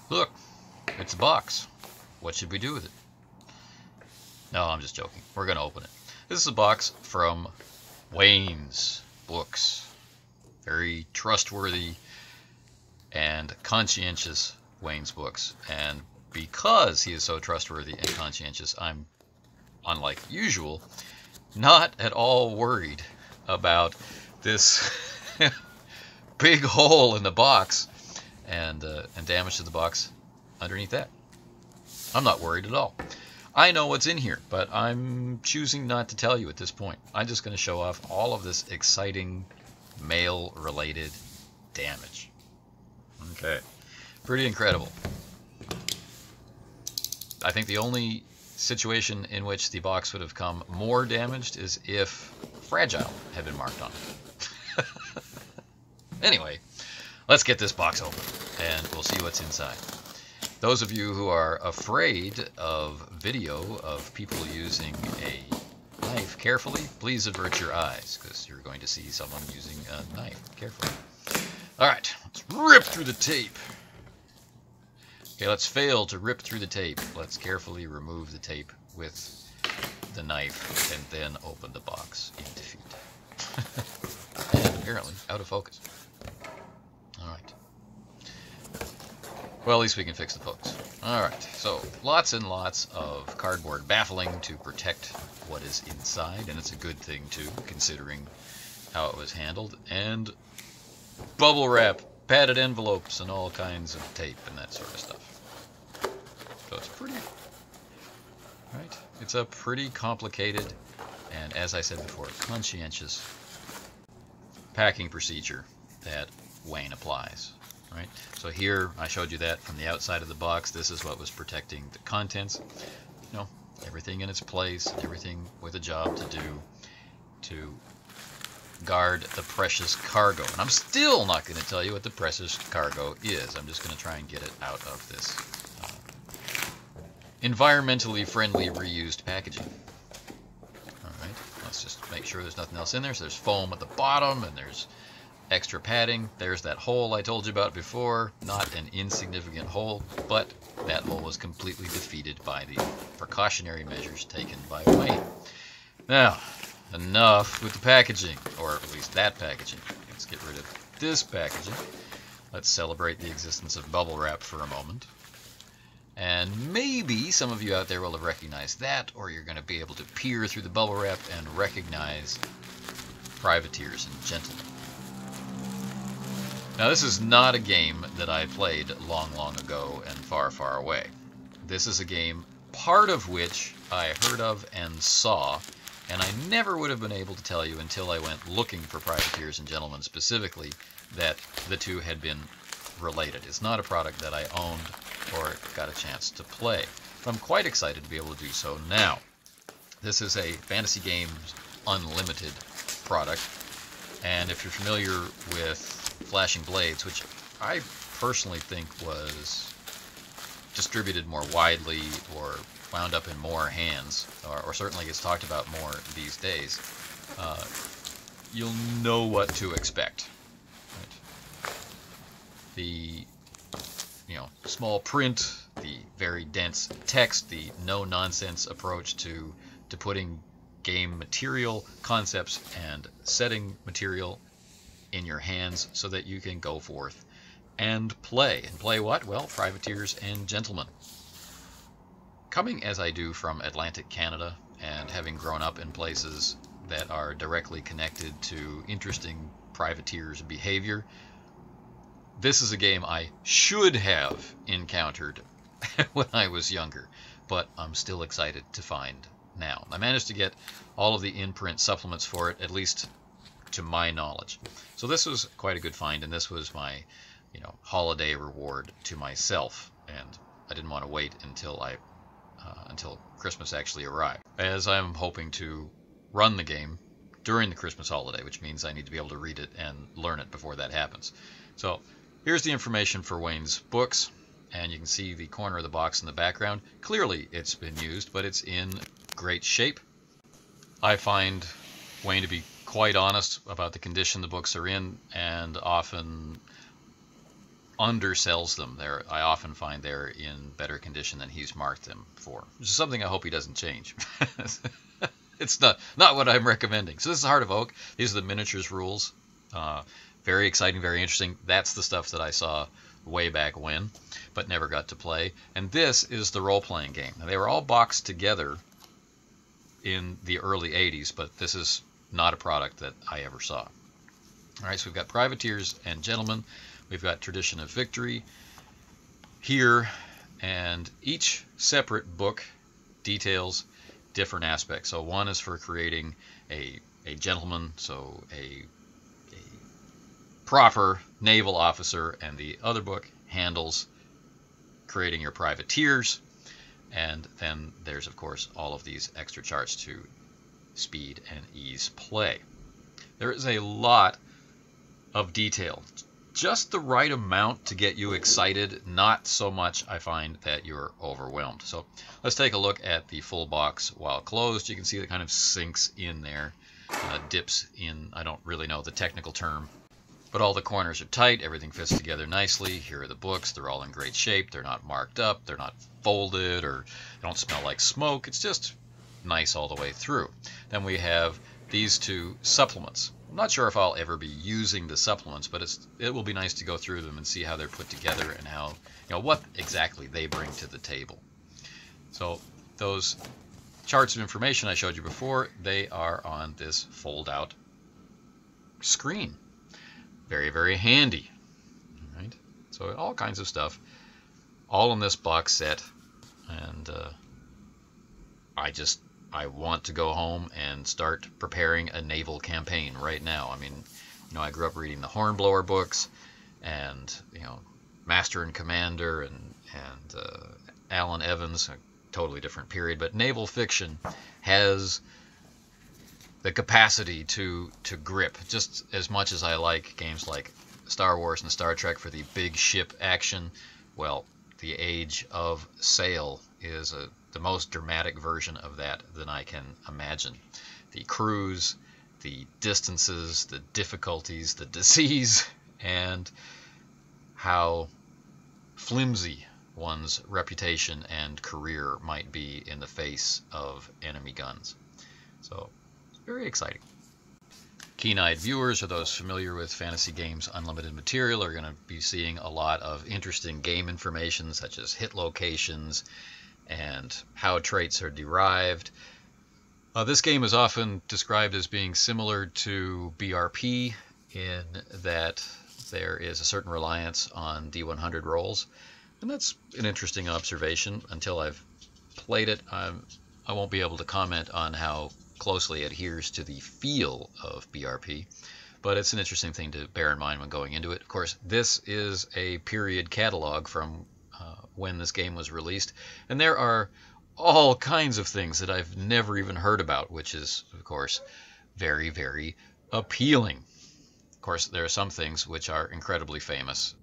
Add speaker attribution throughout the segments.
Speaker 1: Look, it's a box. What should we do with it? No, I'm just joking. We're going to open it. This is a box from Wayne's Books. Very trustworthy and conscientious Wayne's Books. And because he is so trustworthy and conscientious, I'm, unlike usual, not at all worried about this big hole in the box and damage to the box underneath that. I'm not worried at all. I know what's in here, but I'm choosing not to tell you at this point. I'm just going to show off all of this exciting mail-related damage. Okay, pretty incredible. I think the only situation in which the box would have come more damaged is if fragile had been marked on it. Anyway, let's get this box open and we'll see what's inside. Those of you who are afraid of video of people using a knife carefully, please avert your eyes because you're going to see someone using a knife carefully. Alright, let's rip through the tape. Okay, let's fail to rip through the tape. Let's carefully remove the tape with the knife and then open the box in defeat. And apparently out of focus. Alright. Well, at least we can fix the focus. Alright, so lots and lots of cardboard baffling to protect what is inside, and it's a good thing too, considering how it was handled. And bubble wrap, padded envelopes, and all kinds of tape and that sort of stuff. So it's pretty, right? It's a pretty complicated and, as I said before, conscientious packing procedure that Wayne applies. Right? So here I showed you that from the outside of the box. This is what was protecting the contents. You know, everything in its place, everything with a job to do to guard the precious cargo. And I'm still not going to tell you what the precious cargo is. I'm just going to try and get it out of this environmentally friendly reused packaging. Alright, let's just make sure there's nothing else in there. So there's foam at the bottom and there's extra padding. There's that hole I told you about before. Not an insignificant hole, but that hole was completely defeated by the precautionary measures taken by Wayne. Now, enough with the packaging, or at least that packaging. Let's get rid of this packaging. Let's celebrate the existence of bubble wrap for a moment. And maybe some of you out there will have recognized that, or you're going to be able to peer through the bubble wrap and recognize privateers and gentlemen. Now, this is not a game that I played long, long ago and far, far away. This is a game, part of which I heard of and saw, and I never would have been able to tell you until I went looking for Privateers and Gentlemen specifically that the two had been related. It's not a product that I owned or got a chance to play, but I'm quite excited to be able to do so now. This is a Fantasy Games Unlimited product, and if you're familiar with Flashing Blades, which I personally think was distributed more widely or wound up in more hands, or certainly gets talked about more these days, you'll know what to expect. Right? The small print, the very dense text, the no-nonsense approach to putting game material, concepts, and setting material in your hands so that you can go forth and play. And play what? Well, Privateers and Gentlemen. Coming as I do from Atlantic Canada and having grown up in places that are directly connected to interesting privateers' behavior, this is a game I should have encountered when I was younger, but I'm still excited to find now. I managed to get all of the in-print supplements for it, at least to my knowledge. So this was quite a good find, and this was my, holiday reward to myself. And I didn't want to wait until Christmas actually arrived, as I'm hoping to run the game during the Christmas holiday, which means I need to be able to read it and learn it before that happens. So here's the information for Wayne's Books, and you can see the corner of the box in the background. Clearly it's been used, but it's in great shape. I find Wayne to be quite honest about the condition the books are in, and often undersells them. I often find they're in better condition than he's marked them for, which is something I hope he doesn't change. It's not what I'm recommending. So this is Heart of Oak. These are the miniatures rules. Very exciting, very interesting. That's the stuff that I saw way back when, but never got to play. And this is the role-playing game. Now, they were all boxed together in the early 80s, but this is not a product that I ever saw. All right, so we've got Privateers and Gentlemen. We've got Tradition of Victory here, and each separate book details different aspects. So one is for creating a gentleman, so a proper naval officer, and the other book handles creating your privateers. And then there's, of course, all of these extra charts to speed and ease play. There is a lot of detail, just the right amount to get you excited, not so much, I find, that you're overwhelmed. So let's take a look at the full box while closed. You can see it kind of sinks in there, dips in, I don't really know the technical term, but all the corners are tight, everything fits together nicely. Here are the books, they're all in great shape, they're not marked up, they're not folded, or they don't smell like smoke. It's just nice all the way through. Then we have these two supplements. I'm not sure if I'll ever be using the supplements, but it will be nice to go through them and see how they're put together and how, what exactly they bring to the table. So those charts of information I showed you before, they are on this fold-out screen. Very, very handy. All right? So all kinds of stuff, all in this box set, and I want to go home and start preparing a naval campaign right now. I mean, I grew up reading the Hornblower books, and Master and Commander, and Alan Evans, a totally different period. But naval fiction has the capacity to grip just as much as I like games like Star Wars and Star Trek for the big ship action. Well, the Age of Sail is the most dramatic version of that than I can imagine. The crews, the distances, the difficulties, the disease, and how flimsy one's reputation and career might be in the face of enemy guns. So, it's very exciting. Keen-eyed viewers, or those familiar with Fantasy Games Unlimited material, are going to be seeing a lot of interesting game information, such as hit locations and how traits are derived. This game is often described as being similar to BRP in that there is a certain reliance on D100 rolls, and that's an interesting observation. Until I've played it, I won't be able to comment on how closely it adheres to the feel of BRP, but it's an interesting thing to bear in mind when going into it. Of course, this is a period catalog from when this game was released, and there are all kinds of things that I've never even heard about, which is, of course, very, very appealing. Of course, there are some things which are incredibly famous,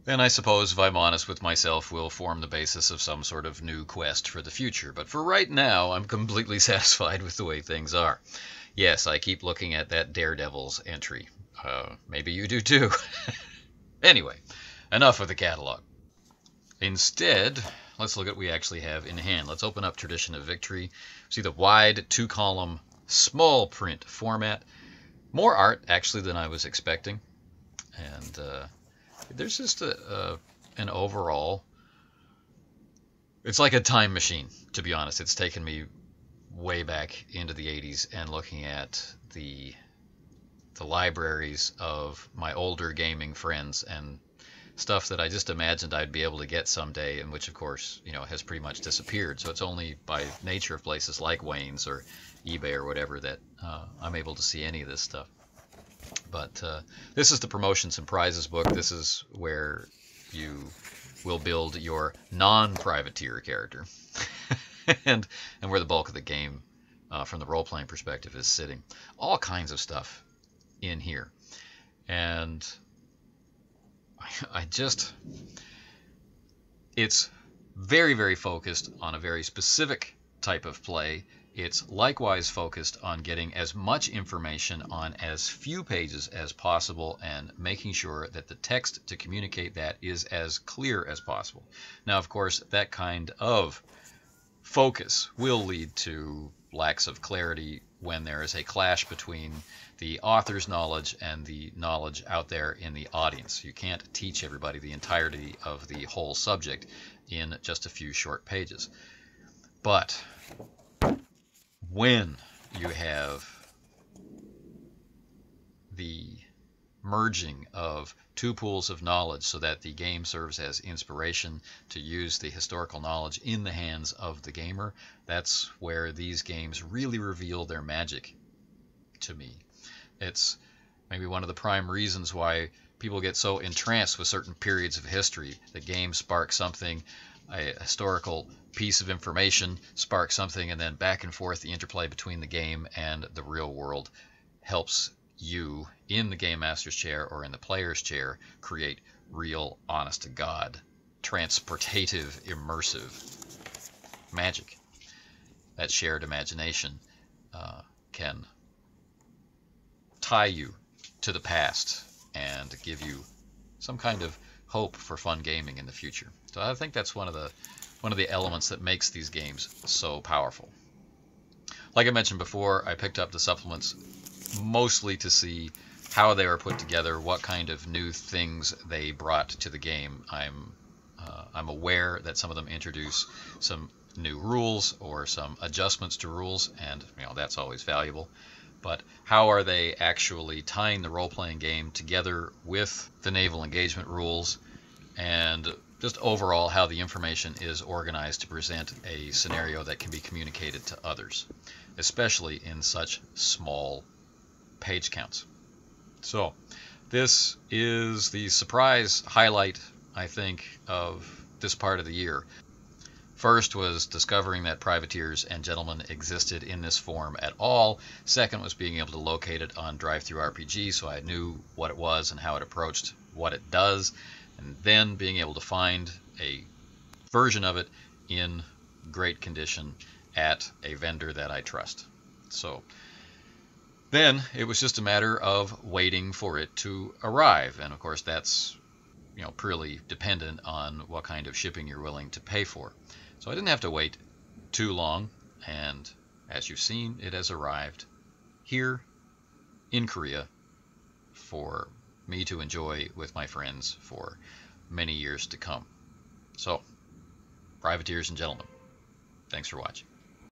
Speaker 1: and I suppose, if I'm honest with myself, will form the basis of some sort of new quest for the future. But for right now, I'm completely satisfied with the way things are. Yes, I keep looking at that Daredevil's entry. Maybe you do too. Anyway, enough of the catalog. Instead, let's look at what we actually have in hand. Let's open up Tradition of Victory. See the wide 2-column small print format. More art, actually, than I was expecting. And there's just an overall, it's like a time machine, to be honest. It's taken me way back into the 80s and looking at the libraries of my older gaming friends and stuff that I just imagined I'd be able to get someday, and which, of course, has pretty much disappeared. So it's only by nature of places like Wayne's or eBay or whatever that I'm able to see any of this stuff. But this is the Promotions and Prizes book. This is where you will build your non-privateer character and where the bulk of the game from the role-playing perspective is sitting. All kinds of stuff in here. And it's very, very focused on a very specific type of play It's likewise focused on getting as much information on as few pages as possible and making sure that the text to communicate that is as clear as possible. Now, of course, that kind of focus will lead to lacks of clarity when there is a clash between the author's knowledge and the knowledge out there in the audience. You can't teach everybody the entirety of the whole subject in just a few short pages. But when you have the merging of two pools of knowledge so that the game serves as inspiration to use the historical knowledge in the hands of the gamer, that's where these games really reveal their magic to me. It's maybe one of the prime reasons why people get so entranced with certain periods of history. The game sparks something, a historical piece of information sparks something, and then back and forth the interplay between the game and the real world helps you in the game master's chair or in the player's chair create real, honest to God, transportative, immersive magic. That shared imagination can tie you to the past and give you some kind of hope for fun gaming in the future. So I think that's one of the elements that makes these games so powerful. Like I mentioned before, I picked up the supplements mostly to see how they were put together, what kind of new things they brought to the game. I'm aware that some of them introduce some new rules or some adjustments to rules, and that's always valuable. But how are they actually tying the role-playing game together with the naval engagement rules, and just overall how the information is organized to present a scenario that can be communicated to others, especially in such small page counts. So this is the surprise highlight, I think, of this part of the year. First was discovering that Privateers and Gentlemen existed in this form at all. Second was being able to locate it on Drive-Thru-RPG, so I knew what it was and how it approached what it does. And then being able to find a version of it in great condition at a vendor that I trust. So then it was just a matter of waiting for it to arrive. And of course that's purely dependent on what kind of shipping you're willing to pay for. So I didn't have to wait too long, and as you've seen, it has arrived here in Korea for me to enjoy with my friends for many years to come. So, Privateers and Gentlemen, thanks for watching.